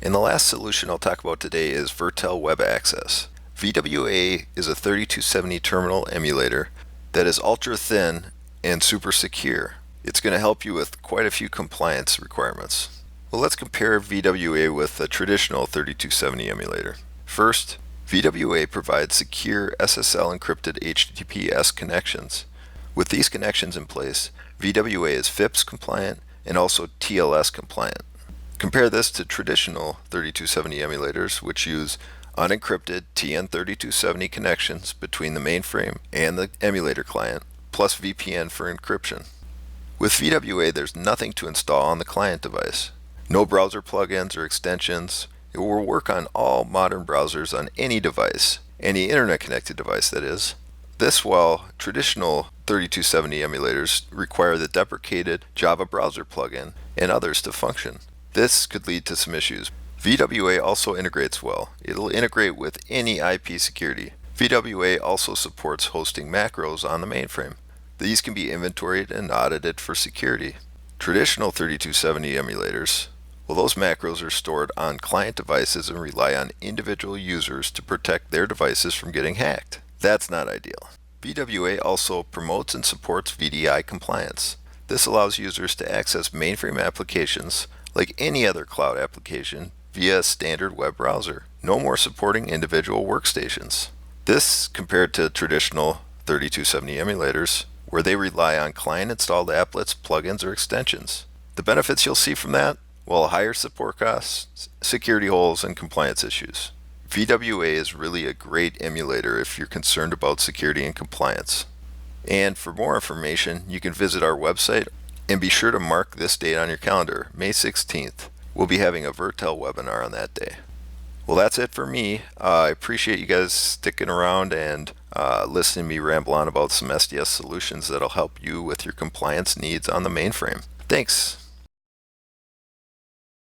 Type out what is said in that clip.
And the last solution I'll talk about today is Virtel Web Access. VWA is a 3270 terminal emulator that is ultra thin and super secure. It's going to help you with quite a few compliance requirements. Well, let's compare VWA with a traditional 3270 emulator. First, VWA provides secure SSL encrypted HTTPS connections. With these connections in place, VWA is FIPS compliant and also TLS compliant. Compare this to traditional 3270 emulators, which use unencrypted TN3270 connections between the mainframe and the emulator client, plus VPN for encryption. With VWA, there's nothing to install on the client device. No browser plugins or extensions. It will work on all modern browsers on any device, any internet-connected device that is. This, while traditional 3270 emulators require the deprecated Java browser plugin and others to function. This could lead to some issues. VWA also integrates well. It'll integrate with any IP security. VWA also supports hosting macros on the mainframe. These can be inventoried and audited for security. Traditional 3270 emulators, well, those macros are stored on client devices and rely on individual users to protect their devices from getting hacked. That's not ideal. VWA also promotes and supports VDI compliance. This allows users to access mainframe applications like any other cloud application via a standard web browser. No more supporting individual workstations. This compared to traditional 3270 emulators, where they rely on client-installed applets, plugins, or extensions. The benefits you'll see from that? Well, higher support costs, security holes, and compliance issues. VWA is really a great emulator if you're concerned about security and compliance. And for more information, you can visit our website and be sure to mark this date on your calendar, May 16th. We'll be having a Virtel webinar on that day. Well, that's it for me. I appreciate you guys sticking around and listening to me ramble on about some SDS solutions that'll help you with your compliance needs on the mainframe. Thanks.